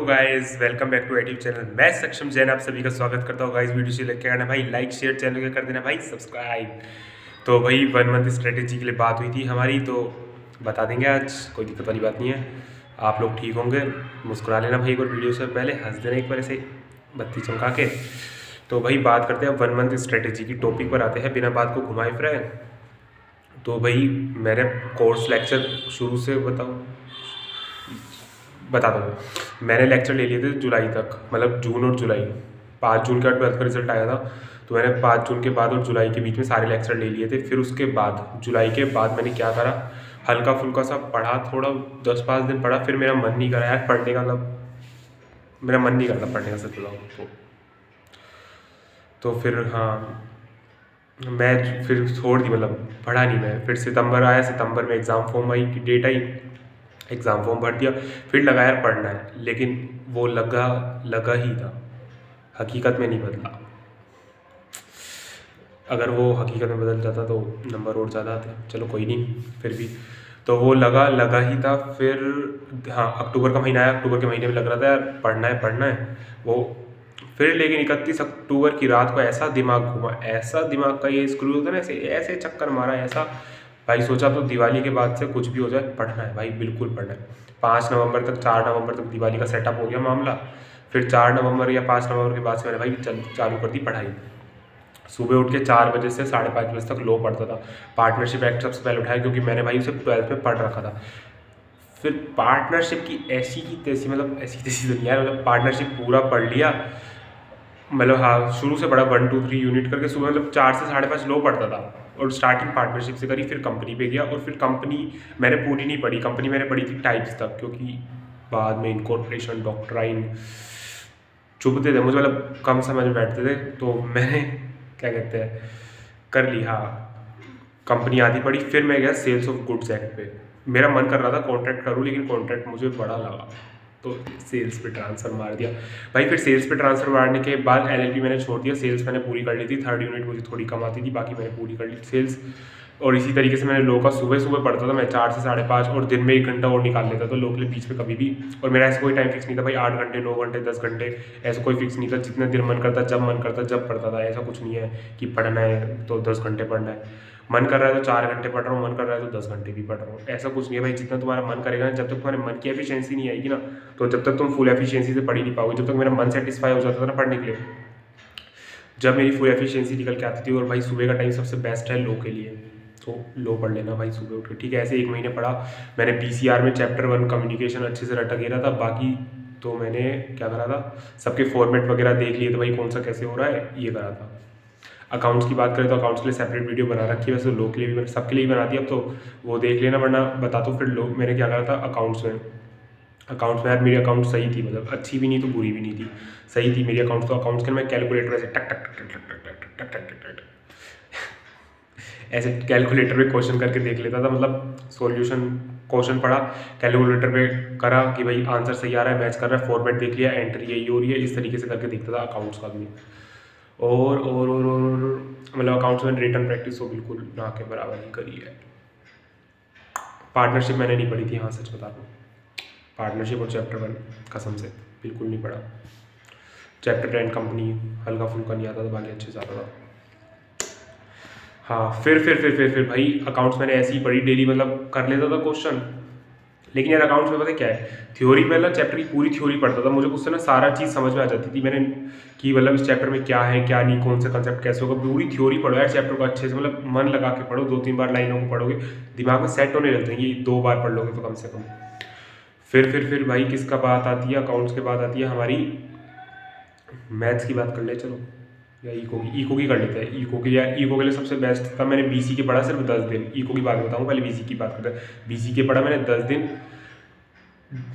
Guys welcome back to YouTube channel. मैं सक्षम जैन आप सभी का स्वागत करता हूँ। गाइस वीडियो से लेकर आना भाई, लाइक शेयर, चैनल को कर देना भाई सब्सक्राइब। तो भाई 1 मंथ स्ट्रेटेजी के लिए बात हुई थी हमारी, तो बता देंगे आज, कोई दिक्कत वाली बात नहीं है। आप लोग ठीक होंगे, मुस्कुरा लेना भाई एक बार, वीडियो से पहले हंस देना एक बार ऐसे बत्ती चमका के। तो भाई बात करते हैं 1 मंथ स्ट्रेटेजी की, टॉपिक पर आते हैं बिना बात को घुमाए फिराए। तो भाई मैंने कोर्स लेक्चर शुरू से बता दो, मैंने लेक्चर ले लिए थे जुलाई तक, मतलब जून और जुलाई। 5 जून के बाद 12th का रिजल्ट आया था, तो मैंने 5 जून के बाद और जुलाई के बीच में सारे लेक्चर ले लिए थे। फिर उसके बाद जुलाई के बाद मैंने क्या करा, हल्का फुल्का सा पढ़ा, थोड़ा 10-5 दिन पढ़ा, फिर मेरा मन नहीं करा यार पढ़ने का, मतलब मेरा मन नहीं करता पढ़ने का, सच बताऊँ तो फिर हाँ, मैं फिर छोड़ दी, मतलब पढ़ा नहीं मैं। फिर सितंबर आया, सितंबर में एग्ज़ाम फॉर्म आई की डेट आई, एग्ज़ाम फॉर्म भर दिया। फिर लगा यार पढ़ना है, लेकिन वो लगा लगा ही था, हकीकत में नहीं बदला। अगर वो हकीकत में बदल जाता तो नंबर और ज़्यादा आते, चलो कोई नहीं, फिर भी तो वो लगा लगा ही था। फिर हाँ, अक्टूबर का महीना आया, अक्टूबर के महीने में लग रहा था यार पढ़ना है वो। फिर लेकिन 31 अक्टूबर की रात को ऐसा दिमाग घुमा, ऐसा दिमाग का ये स्क्रू होता है ना, ऐसे ऐसे चक्कर मारा ऐसा, भाई सोचा तो दिवाली के बाद से कुछ भी हो जाए पढ़ना है भाई, बिल्कुल पढ़ना है। 5 नवंबर तक, 4 नवंबर तक दिवाली का सेटअप हो गया मामला। फिर 4 नवंबर या 5 नवंबर के बाद से मैंने भाई चालू कर दी पढ़ाई। सुबह उठ के 4 बजे से 5:30 बजे तक लो पढ़ता था। पार्टनरशिप एक्ट सबसे पहले उठाया, क्योंकि मैंने भाई उसे 12th में पढ़ रखा था। फिर पार्टनरशिप की ऐसी की तैसी, मतलब ऐसी तैसी दुनिया है, मतलब पार्टनरशिप पूरा पढ़ लिया। मतलब हाँ, शुरू से पढ़ा 1 2 3 यूनिट करके, सुबह मतलब 4 से 5:30 लो पढ़ता था। और स्टार्टिंग पार्टनरशिप से करी, फिर कंपनी पे गया, और फिर कंपनी मैंने पूरी नहीं पढ़ी, कंपनी मैंने पढ़ी थी टाइप्स तक, क्योंकि बाद में इनकॉर्पोरेशन, डॉक्ट्राइन चुभते थे मुझे, मतलब कम समझ में बैठते थे, तो मैंने क्या कहते हैं कर ली। हाँ, कंपनी आधी पड़ी। फिर मैं गया सेल्स ऑफ गुड्स एक्ट पे। मेरा मन कर रहा था कॉन्ट्रैक्ट करूँ, लेकिन कॉन्ट्रैक्ट मुझे बड़ा लगा, तो सेल्स पे ट्रांसफ़र मार दिया भाई। फिर सेल्स पे ट्रांसफ़र मारने के बाद एलएलबी मैंने छोड़ दिया, सेल्स मैंने पूरी कर ली थी। 3rd यूनिट मुझे थोड़ी कम आती थी, बाकी मैंने पूरी कर ली सेल्स। और इसी तरीके से मैंने लो का सुबह सुबह पढ़ता था मैं, 4 से 5:30, और दिन में 1 घंटा और निकाल लेता था लो के लिए बीच में कभी भी। और मेरा ऐसा कोई टाइम फिक्स नहीं था भाई, 8 घंटे, 9 घंटे, 10 घंटे, ऐसा कोई फिक्स नहीं था। जितने दिन मन करता, जब मन करता जब पढ़ता था। ऐसा कुछ नहीं है कि पढ़ना है तो 10 घंटे पढ़ना है, मन कर रहा है तो 4 घंटे पढ़ रहा हूँ, मन कर रहा है तो 10 घंटे भी पढ़ रहा हूँ। ऐसा कुछ नहीं है भाई, जितना तुम्हारा मन करेगा ना, जब तक तुम्हारे मन की एफिशिएंसी नहीं आएगी ना, तो जब तक तुम फुल एफिशिएंसी से पढ़ ही नहीं पाओगे। जब तक मेरा मन सेटिस्फाई हो जाता था ना पढ़ने के लिए, जब मेरी फुल एफिशिएंसी निकल के आती थी। और भाई सुबह का टाइम सबसे बेस्ट है लो के लिए, तो लो पढ़ लेना भाई सुबह उठ के, ठीक है। ऐसे 1 महीने पढ़ा मैंने। पीसीआर में चैप्टर 1 कम्युनिकेशन अच्छे से रटा गिरा था। बाकी तो मैंने क्या करा था, सबके फॉर्मेट वगैरह देख लिए थे भाई, कौन सा कैसे हो रहा है ये करा था। अकाउंट्स की बात करें तो अकाउंट्स के लिए सेपरेट वीडियो बना रखी है, वैसे लो के लिए भी सबके लिए ही बना दी अब, तो वो देख लेना, वरना बता तो। फिर लो मैंने क्या करा था अकाउंट्स में यार मेरी अकाउंट सही थी, मतलब अच्छी भी नहीं तो बुरी भी नहीं थी, सही थी मेरी अकाउंट्स। तो अकाउंट्स के मैं कैलकुलेटर ऐसे टक टक टक टक टक टक टक टक टक टक ऐसे कैलकुलेटर पे क्वेश्चन करके देख लेता था, मतलब सॉल्यूशन क्वेश्चन पढ़ा, कैलकुलेटर पे करा कि भाई आंसर सही आ रहा है, मैच कर रहा है, फॉर्मेट देख लिया, एंट्री यही हो रही है, इस तरीके से करके देखता था अकाउंट्स का भी। और मतलब अकाउंट्स में रिटर्न प्रैक्टिस तो बिल्कुल ना के बराबर ही करी है। पार्टनरशिप मैंने नहीं पढ़ी थी, हाँ सच बता दूँ, पार्टनरशिप और चैप्टर 1 कसम से बिल्कुल नहीं पढ़ा। चैप्टर 10 कंपनी हल्का फुल्का नहीं आता था, बाकी अच्छे से आता था। हाँ, फिर भाई अकाउंट्स मैंने ऐसे ही पढ़ी डेली, मतलब कर लेता था क्वेश्चन। लेकिन यार अकाउंट्स में पता है क्या है, थ्योरी में ना चैप्टर की पूरी थ्योरी पढ़ता था, मुझे उससे ना सारा चीज़ समझ में आ जाती थी। मैंने कि मतलब इस चैप्टर में क्या है क्या नहीं, कौन सा कंसेप्ट कैसे होगा, पूरी थ्योरी पढ़ो यार चैप्टर को अच्छे से, मतलब मन लगा के पढ़ो, 2-3 बार लाइनों को पढ़ोगे, दिमाग में सेट होने लगते हैं, ये 2 बार पढ़ लोगे तो कम से कम। फिर भाई किसका बात आती है, अकाउंट्स के बाद आती है हमारी मैथ्स की बात कर ले चलो, या इको की कर लेते हैं। इको के लिए सबसे बेस्ट था, मैंने बीसी के पढ़ा सिर्फ 10 दिन। इको की बात बताऊँ, पहले बीसी की बात करते हैं। बीसी के पढ़ा मैंने 10 दिन,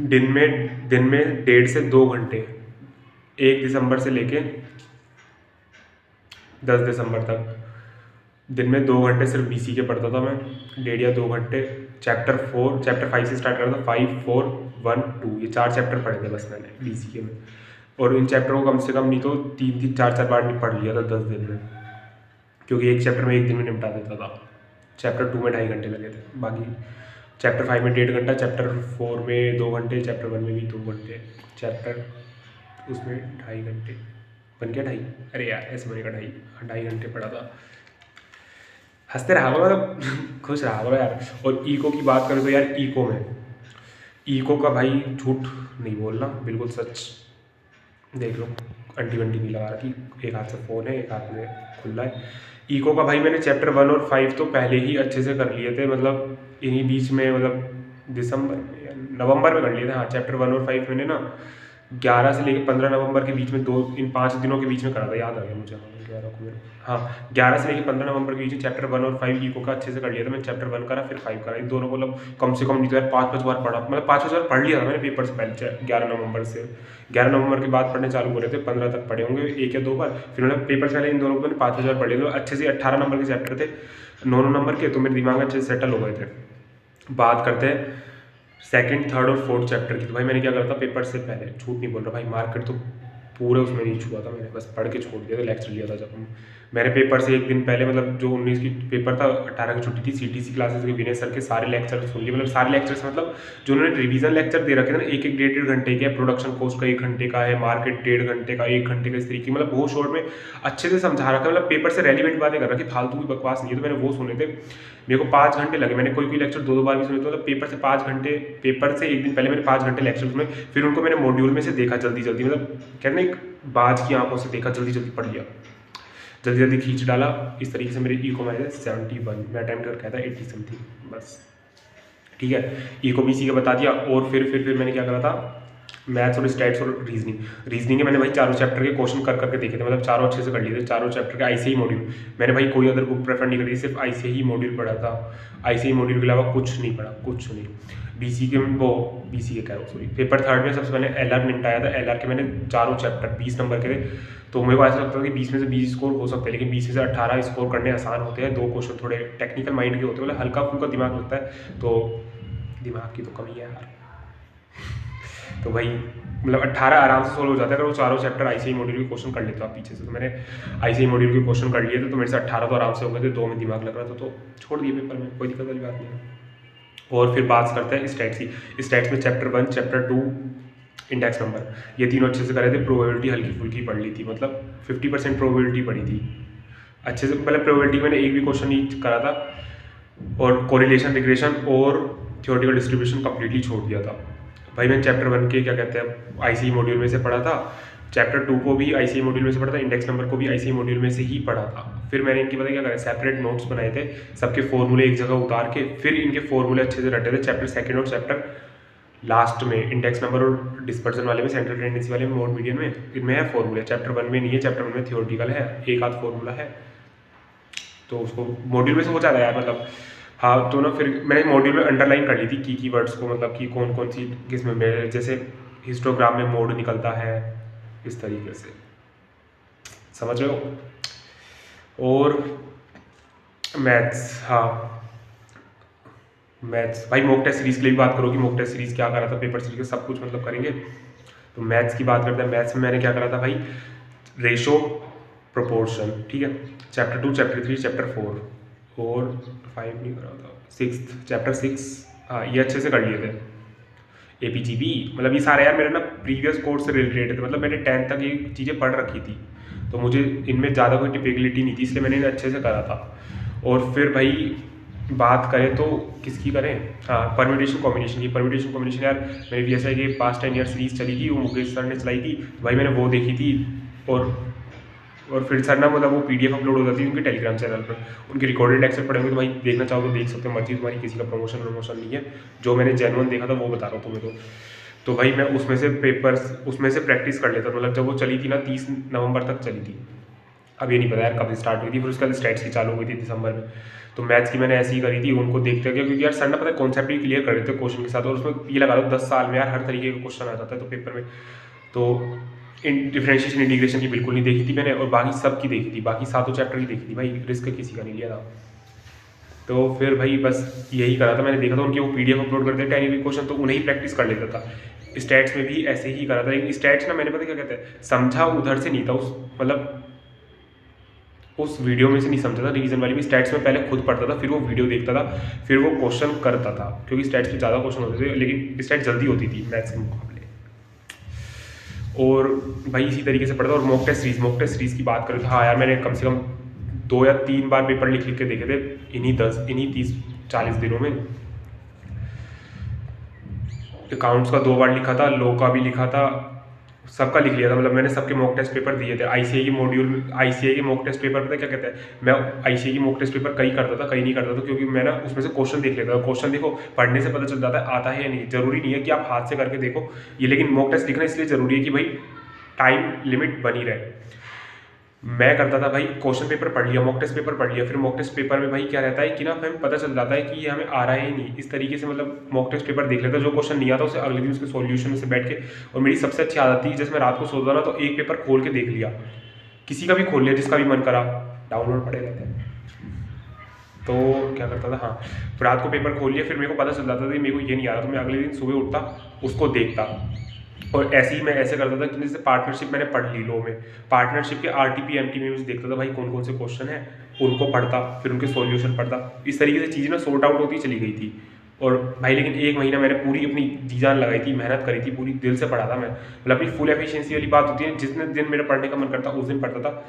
दिन में 1.5 से 2 घंटे, 1 दिसंबर से लेके 10 दिसंबर तक, दिन में 2 घंटे सिर्फ बीसी के पढ़ता था मैं, 1.5 या 2 घंटे। चैप्टर 5 से स्टार्ट करता था, 5, 4, 1, 2, ये 4 चैप्टर पढ़े थे बस मैंने बीसी के में। और इन चैप्टरों को कम से कम नहीं तो 3-4 बार नहीं पढ़ लिया था 10 दिन में, क्योंकि एक चैप्टर में 1 दिन में निपटा देता था। चैप्टर 2 में 2.5 घंटे लगे थे। बाकी चैप्टर 5 में 1.5 घंटा, चैप्टर 4 में 2 घंटे, चैप्टर 1 में भी 2 घंटे, चैप्टर उसमें 2.5 घंटे। बन गया 2.5, अरे यार ऐसे बनेगा 2.5 घंटे पढ़ा था। हंसते रहा करो, मतलब खुश रहा करो यार। और इको की बात करें तो यार इको का भाई झूठ नहीं बोलना, बिल्कुल सच। देख लो अंटी वंटी नहीं लगा रखी, एक हाथ से फ़ोन है एक हाथ में खुला है। इको का भाई मैंने चैप्टर 1 और 5 तो पहले ही अच्छे से कर लिए थे, मतलब इन्हीं बीच में, मतलब दिसंबर में या नवंबर में कर लिए थे। हाँ चैप्टर 1 और 5 मैंने ना 11 से लेकर 15 नवंबर के बीच में, इन 5 दिनों के बीच में करा था, याद आ गया मुझे। हाँ 11 से लेकर 15 नवंबर के बीच में चैप्टर 1 और 5 इको का अच्छे से कर लिया था। मैंने चैप्टर 1 करा फिर 5 करा, इन दोनों को मतलब कम से कम नहीं तो यार 5-5 बार पढ़ा, मतलब 5-5 बार पढ़ लिया था मैंने पेपर से पहले। 11 नवंबर के बाद पढ़ने चालू हो रहे थे, 15 तक पढ़े होंगे 1 या 2 बार। फिर मैंने पेपर से पहले इन दोनों को मैंने 5-5 बार पढ़े थे अच्छे से। 18 नंबर के चैप्टर थे, 9 नंबर के, तो मेरे दिमाग में अच्छे से सेटल हो गए थे। बात करते हैं सेकंड, थर्ड और फोर्थ चैप्टर की। तो भाई मैंने क्या करा था पेपर से पहले, झूठ नहीं बोल रहा भाई, मार्केट तो पूरे उसमें नहीं छुआ था मैंने, बस पढ़ के छोड़ दिया था, लेक्चर लिया था जब मैंने पेपर से एक दिन पहले, मतलब जो 19 की पेपर था, 18 की छुट्टी थी, सीटीसी क्लासेस के विनय सर के सारे लेक्चर सुन लिए। मतलब सारे लेक्चर्स मतलब जो उन्होंने रिवीजन लेक्चर दे रखे थे ना, एक 1.5 घंटे के, प्रोडक्शन कोर्स का 1 घंटे का है, मार्केट 1.5 घंटे का, 1 घंटे का, इस तरीके मतलब बहुत शॉर्ट में अच्छे से समझा रखा है। मतलब पेपर से रेलिवेंट बातें कर रखी, फालतू की बकवास नहीं है। तो मैंने वो सुने थे, मेरे को 5 घंटे लगे। मैंने कोई लेक्चर 2-2 बार भी सुने थे। मतलब पेपर से 5 घंटे, पेपर से एक दिन पहले मैंने 5 घंटे लेक्चर सुने, फिर उनको मैंने मॉड्यूल में से देखा जल्दी जल्दी, मतलब कहते ना एक बाज की आंखों से देखा, जल्दी जल्दी पढ़ लिया, जल्दी जल्दी खींच डाला। इस तरीके से मेरे इको में 71, मैं अटैम्प्ट करके आया था 80 समथिंग बस, ठीक है। इको बीसी का बता दिया। और फिर मैंने क्या करा था, मैथ्स और स्टैट्स और रीजनिंग के मैंने भाई चारों चैप्टर के क्वेश्चन कर करके देखे थे, मतलब चारों अच्छे से कर लिए थे। चारों चैप्टर के आईसीआई मॉड्यूल मैंने भाई कोई अदर बुक प्रेफर नहीं करी, सिर्फ आईसीआई मॉड्यूल पढ़ा था। आईसीआई मॉड्यूल के अलावा कुछ नहीं पढ़ा, कुछ नहीं। बीसी के कह रहा हूँ सॉरी, पेपर थर्ड में सबसे पहले एलआर निपटाया था। एलआर के मैंने चारों चैप्टर 20 नंबर के थे, तो मेरे को ऐसा लगता था कि 20 में से 20 स्कोर हो सकते हैं, लेकिन 20 में से 18 स्कोर करने आसान होते हैं। 2 क्वेश्चन थोड़े टेक्निकल माइंड के होते हैं, मतलब हल्का फुल्का दिमाग लगता है, तो दिमाग की तो कमी है यार। तो भाई मतलब 18 आराम से सोल्व हो जाता है अगर वो चारों चैप्टर आईसीआई मॉड्यूल के क्वेश्चन कर लेता आप पीछे से। तो मैंने आईसीआई मॉड्यूल के क्वेश्चन कर लिए थे, तो मेरे से 18 तो आराम से हो गए थे, 2 में दिमाग लग रहा था, तो छोड़ दिए पेपर में, कोई दिक्कत वाली बात नहीं है। और फिर बात करते हैं स्टैट्स की। स्टैट्स में चैप्टर 1, चैप्टर 2, इंडेक्स नंबर, ये तीनों अच्छे से करे थे। प्रोबेबिलिटी हल्की फुल्की पढ़ ली थी, मतलब 50% प्रोबेबिलिटी पढ़ी थी अच्छे से। मतलब प्रोबेबिलिटी मैंने एक भी क्वेश्चन नहीं करा था, और कोरिलेशन, रिग्रेशन और थ्योरेटिकल डिस्ट्रीब्यूशन कंप्लीटली छोड़ दिया था। भाई मैंने चैप्टर 1 के क्या कहते हैं आईसीआई मॉड्यूल में से पढ़ा था, चैप्टर 2 को भी आईसीआई मॉड्यूल में से पढ़ा था, इंडेक्स नंबर को भी आईसीआई मॉड्यूल में से ही पढ़ा था। फिर मैंने इनकी पता क्या करा, सेपरेट नोट्स बनाए थे, सबके फॉर्मूले एक जगह उतार के, फिर इनके फॉर्मूले अच्छे से रटे थे। चैप्टर 2 और चैप्टर लास्ट में इंडेक्स नंबर और डिस्पर्जन वाले में, सेंट्रल टेंडेंसी वाले में, मोड मीडियन में, इनमें है फॉर्मूले। चैप्टर 1 में नहीं है, चैप्टर 1 में थियोरेटिकल है, एक आध फॉर्मूला है, तो उसको मॉड्यूल में से हो जाता है यार, मतलब हाँ। तो ना फिर मैंने मॉड्यूल में अंडरलाइन कर ली थी की वर्ड्स को, मतलब कि कौन कौन सी किस में, जैसे हिस्टोग्राम में मोड निकलता है, इस तरीके से, समझ रहे हो। और मैथ्स, हाँ मैथ्स भाई मॉक टेस्ट सीरीज़ के लिए भी बात करो कि मॉक टेस्ट सीरीज़ क्या करा था, पेपर सीरीज का सब कुछ मतलब करेंगे। तो मैथ्स की बात करते हैं। मैथ्स में मैंने क्या करा था भाई, रेशो, प्रोपोर्शन, ठीक है। चैप्टर 2, चैप्टर 3, चैप्टर 4 और 5 नहीं करा था, 6 चैप्टर 6, हाँ ये अच्छे से कर लिए थे। एपीजीबी, मतलब ये सारे यार मेरे ना प्रीवियस कोर्स से रिलेटेड थे, मतलब मैंने 10th तक ये चीज़ें पढ़ रखी थी, तो मुझे इनमें ज़्यादा कोई टिपिकलिटी नहीं थी, इसलिए मैंने इन्हें अच्छे से करा था। और फिर भाई बात करें तो किसकी करें, हाँ परम्यूटेशन कॉम्बिनेशन की। परम्यूटेशन कॉम्बिनेशन यार मेरी वीएसआई के पास्ट 10 ईयर सीरीज़ चली थी, वो मुकेश सर ने चलाई थी, भाई मैंने वो देखी थी। और फिर सर ना मतलब वो पीडीएफ अपलोड हो जाती है उनके टेलीग्राम चैनल पर, उनके रिकॉर्डेड लेक्चर पढ़ेंगे, तो भाई देखना चाहो तो देख सकते हो, मर्जी तुम्हारी, किसी का प्रमोशन नहीं है। जो मैंने जेन्युइन देखा था वो बता रहा हूँ तुम्हें। तो भाई मैं उसमें से प्रैक्टिस कर लेता, मतलब जब वो चली थी ना 30 नवंबर तक चली थी, अब ये नहीं पता यार कब स्टार्ट हुई थी। फिर उसके बाद स्टैट्स की चालू हुई थी दिसंबर में। तो मैथ्स की मैंने ऐसी ही करी थी, उनको देखते गया, क्योंकि यार सर ना पता है कॉन्सेप्ट भी क्लियर कर देते हैं क्वेश्चन के साथ, और उसमें ये लगा दो 10 साल में यार हर तरीके का क्वेश्चन आ जाता है तो पेपर में। तो डिफरेंशिएशन इंटीग्रेशन की बिल्कुल नहीं देखी थी मैंने, और बाकी सब की देखी थी, बाकी 7 चैप्टर की देखी थी भाई, रिस्क किसी का नहीं लिया था। तो फिर भाई बस यही करा था मैंने, देखा था उनके वो पीडीएफ अपलोड करते थे एनी क्वेश्चन, तो उन्हें ही प्रैक्टिस कर लेता था। स्टैट्स में भी ऐसे ही करा था, लेकिन स्टैट्स ना मैंने पता क्या कहते हैं समझा उधर से नहीं था, उस मतलब उस वीडियो में से नहीं समझा था रिवीजन वाली भी। स्टैट्स में पहले खुद पढ़ता था, फिर वो वीडियो देखता था, फिर वो क्वेश्चन करता था, क्योंकि स्टैट्स में ज़्यादा क्वेश्चन होते थे लेकिन स्टैट जल्दी होती थी मैथ्स के मुकाबले। और भाई इसी तरीके से पढ़ता। और मॉक टेस्ट सीरीज़ की बात करें तो हाँ यार, मैंने कम से कम 2 या 3 बार पेपर लिख के देखे थे इन्हीं 30-40 दिनों में। अकाउंट्स का 2 बार लिखा था, लॉ का भी लिखा था, सबका लिख लिया था। मतलब मैंने सबके मॉक टेस्ट पेपर दिए थे। आईसीआई के मॉड्यूल में आईसीआई के मॉक टेस्ट पेपर पता है क्या कहते हैं, मैं आईसीआई की मॉक टेस्ट पेपर कई करता था, कई नहीं करता था, क्योंकि मैं ना उसमें से क्वेश्चन देख लेता था। क्वेश्चन देखो पढ़ने से पता चल जाता है आता है या नहीं, जरूरी नहीं है कि आप हाथ से करके देखो ये, लेकिन मॉक टेस्ट लिखना इसलिए जरूरी है कि भाई टाइम लिमिट बनी रहे। मैं करता था भाई, क्वेश्चन पेपर पढ़ लिया, मॉक टेस्ट पेपर पढ़ लिया, फिर मॉक टेस्ट पेपर में भाई क्या रहता है कि ना हमें पता चल जाता है कि ये हमें आ रहा है ही नहीं, इस तरीके से मतलब मॉक टेस्ट पेपर देख लेता, जो क्वेश्चन नहीं आता उसे अगले दिन उसके सॉल्यूशन से बैठ के। और मेरी सबसे अच्छी आदत थी, जैसे मैं रात को सोता ना तो एक पेपर खोल के देख लिया, किसी का भी खोल लिया, जिसका भी मन करा, डाउनलोड पड़े रहते हैं। तो क्या करता था, हाँ रात को पेपर खोल लिया, फिर मेरे को पता चल जाता था कि मेरे को ये नहीं आ रहा, तो मैं अगले दिन सुबह उठता, उसको देखता। और ऐसे ही मैं ऐसे करता था कि जैसे पार्टनरशिप मैंने पढ़ ली लॉ में, पार्टनरशिप के आरटीपी एमटी में देखता था भाई कौन कौन से क्वेश्चन है, उनको पढ़ता, फिर उनके सॉल्यूशन पढ़ता। इस तरीके से चीज़ें ना सॉर्ट आउट होती चली गई थी। और भाई लेकिन 1 महीना मैंने पूरी अपनी जी जान लगाई थी, मेहनत करी थी, पूरी दिल से पढ़ा था मैं। मतलब अपनी फुल एफिशिएंसी वाली बात होती है, जितने दिन मेरा पढ़ने का मन करता उस दिन पढ़ता था।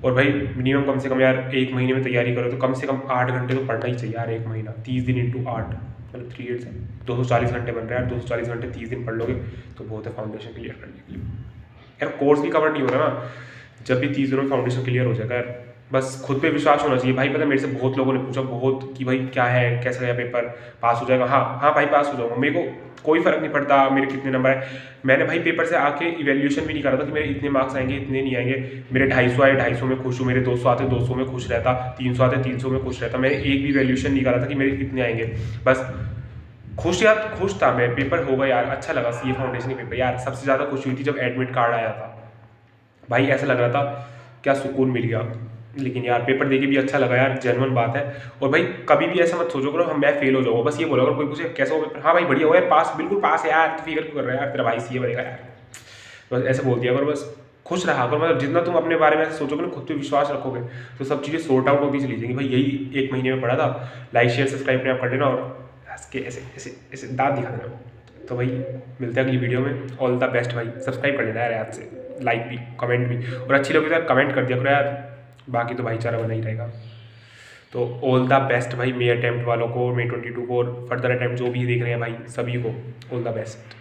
और भाई मिनिमम कम से कम यार 1 महीने में तैयारी करो तो कम से कम 8 घंटे तो पढ़ना ही चाहिए यार। 1 महीना 30 दिन इंटू 8 मतलब 3 8 240 घंटे बन रहे हैं यार। 240 घंटे 30 दिन पढ़ लोगे तो बहुत है फाउंडेशन क्लियर करने के लिए यार। कोर्स भी कवर नहीं होगा ना, जब भी 30 दिनों में फाउंडेशन क्लियर हो जाएगा यार। बस खुद पे विश्वास होना चाहिए भाई। पता है मेरे से बहुत लोगों ने पूछा बहुत कि भाई क्या है, कैसा गया पेपर, पास हो जाएगा? हाँ भाई पास हो जाऊँगा, मेरे को कोई फ़र्क नहीं पड़ता मेरे कितने नंबर है। मैंने भाई पेपर से आके इवैल्यूएशन भी नहीं करा था कि मेरे इतने मार्क्स आएंगे इतने नहीं आएंगे। मेरे 250 आए 250 में खुश हूँ, मेरे 200 आते 200 में खुश रहता, 300 आते 300 में खुश रहता। मैंने एक भी इवैल्यूएशन नहीं करा था कि मेरे कितने आएंगे। बस खुश था मैं, पेपर होगा यार, अच्छा लगा। सीए फाउंडेशन के पेपर यार, सबसे ज़्यादा खुशी हुई थी जब एडमिट कार्ड आया था भाई, ऐसा लग रहा था क्या सुकून मिल गया। लेकिन यार पेपर देके भी अच्छा लगा यार, जेन्युइन बात है। और भाई कभी भी ऐसा मत सोचो करो हम मैं फेल हो जाऊँगा, बस ये बोला अगर कोई पूछे कैसा हो पेपर, हाँ भाई बढ़िया हो यार, पास बिल्कुल पास है यार, फिक्र क्यों कर रहा है यार, तेरा भाई सीए बनेगा यार, बस ऐसे बोल दिया करो। बस खुश रहा करो, मतलब जितना तुम अपने बारे में ऐसे सोचोगे ना, खुद पे विश्वास रखोगे तो सब चीज़ें सॉर्ट आउट होती चली जाएंगी भाई। यही 1 महीने में पढ़ा था। लाइक शेयर सब्सक्राइब अपने आप कर लेना और हंस के ऐसे ऐसे ऐसे दांत दिखा देना। तो भाई मिलते हैं अगली वीडियो में। ऑल द बेस्ट भाई, सब्सक्राइब कर लेना यार याद से, लाइक भी कमेंट भी, और अच्छी लगे तो यार कमेंट कर दिया करो यार, बाकी तो भाईचारा बना ही रहेगा। तो ऑल द बेस्ट भाई, मे अटैम्प्ट वालों को, मे 22 को, और फर्दर अटैम्प्ट जो भी देख रहे हैं भाई सभी को ऑल द बेस्ट।